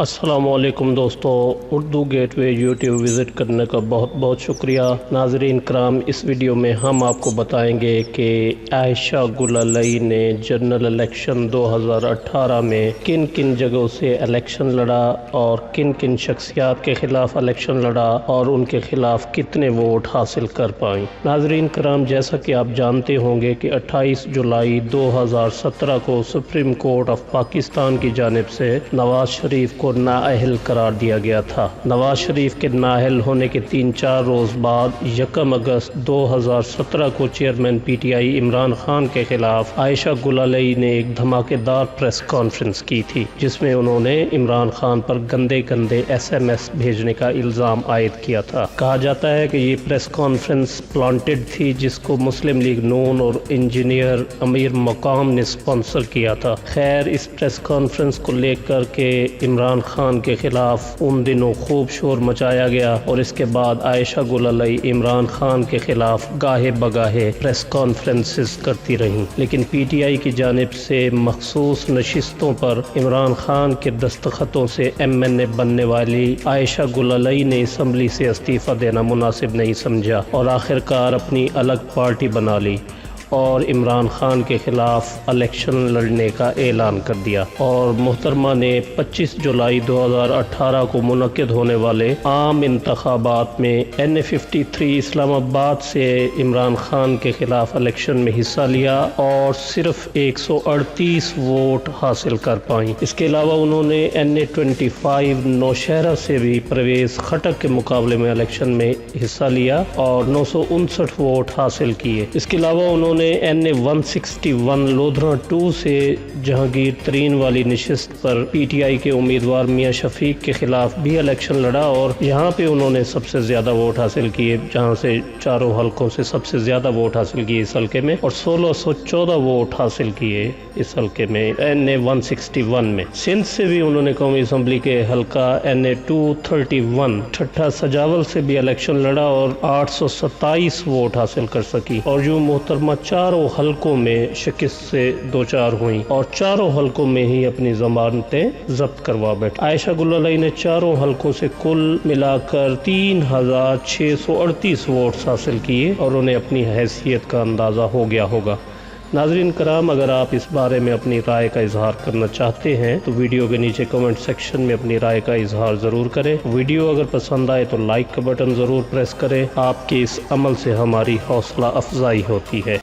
अस्सलाम वालेकुम दोस्तों, उर्दू गेटवे यूट्यूब विज़िट करने का बहुत बहुत शुक्रिया। नाज़रीन कराम, इस वीडियो में हम आपको बताएंगे कि आयशा गुलालाई ने जनरल इलेक्शन 2018 में किन किन जगहों से इलेक्शन लड़ा और किन किन शख्सियात के ख़िलाफ़ इलेक्शन लड़ा और उनके ख़िलाफ़ कितने वोट हासिल कर पाई। नाज़रीन कराम, जैसा कि आप जानते होंगे कि 28 जुलाई 2017 को सुप्रीम कोर्ट ऑफ पाकिस्तान की जानिब से नवाज शरीफ को नाअहल करार दिया गया था। नवाज शरीफ के नाअहल होने के 3-4 रोज़ बाद 1 अगस्त 2017 को चेयरमैन पीटीआई इमरान खान के खिलाफ आयशा गुलालाई ने एक धमाकेदार प्रेस कॉन्फ्रेंस की थी, जिसमें उन्होंने इमरान खान पर गंदे गंदे SMS भेजने का इल्ज़ाम आयद किया था। कहा जाता है कि ये प्रेस कॉन्फ्रेंस प्लांटेड थी, जिसको मुस्लिम लीग नून और इंजीनियर अमीर मकाम ने स्पॉन्सर किया था। खैर, इस प्रेस कॉन्फ्रेंस को लेकर के इमरान खान के खिलाफ उन दिनों खूब शोर मचाया गया और इसके बाद आयशा गुलालाई इमरान खान के खिलाफ गाहे बगाहे प्रेस कॉन्फ्रेंसेस करती रहीं, लेकिन पीटीआई की जानिब से मखसूस नशिस्तों पर इमरान खान के दस्तखतों से MNA बनने वाली आयशा गुलालाई ने असम्बली से इस्तीफ़ा देना मुनासिब नहीं समझा और आखिरकार अपनी अलग पार्टी बना ली और इमरान खान के खिलाफ इलेक्शन लड़ने का ऐलान कर दिया। और मोहतरमा ने 25 जुलाई 2018 को मुनक्किद होने वाले आम इंतखाबात में NA-53 इस्लामाबाद से इमरान खान के खिलाफ इलेक्शन में हिस्सा लिया और सिर्फ 138 वोट हासिल कर पाई। इसके अलावा उन्होंने NA-25 नौशहरा से भी परवेज खटक के मुकाबले में इलेक्शन में हिस्सा लिया और 959 वोट हासिल किए। इसके अलावा उन्होंने NA-161 लोधरान 2 से जहांगीर तरीन वाली नशिस्त पर पीटीआई के उम्मीदवार मियां शफीक के खिलाफ भी इलेक्शन लड़ा और यहाँ पे उन्होंने सबसे ज़्यादा वोट हासिल किए, जहाँ से चारों हलकों से सबसे ज़्यादा वोट हासिल किए इस हल्के में और 1614 वोट हासिल किए इस हल्के में NA-161 में। सिंध से भी उन्होंने कौमी असम्बली के हल्का NA-231 ठट्ठा सजावल से भी इलेक्शन लड़ा और 827 वोट हासिल कर सकी और यूं मोहतरमा चारों हलकों में शिकस्त से दो चार हुई और चारों हलकों में ही अपनी जमानतें जब्त करवा बैठी। आयशा गुलालाई ने चारों हलकों से कुल मिलाकर 3638 वोट हासिल किए और उन्हें अपनी हैसियत का अंदाज़ा हो गया होगा। नाज़रीन कराम, अगर आप इस बारे में अपनी राय का इजहार करना चाहते हैं तो वीडियो के नीचे कमेंट सेक्शन में अपनी राय का इजहार ज़रूर करें। वीडियो अगर पसंद आए तो लाइक का बटन ज़रूर प्रेस करें। आपके इस अमल से हमारी हौसला अफजाई होती है।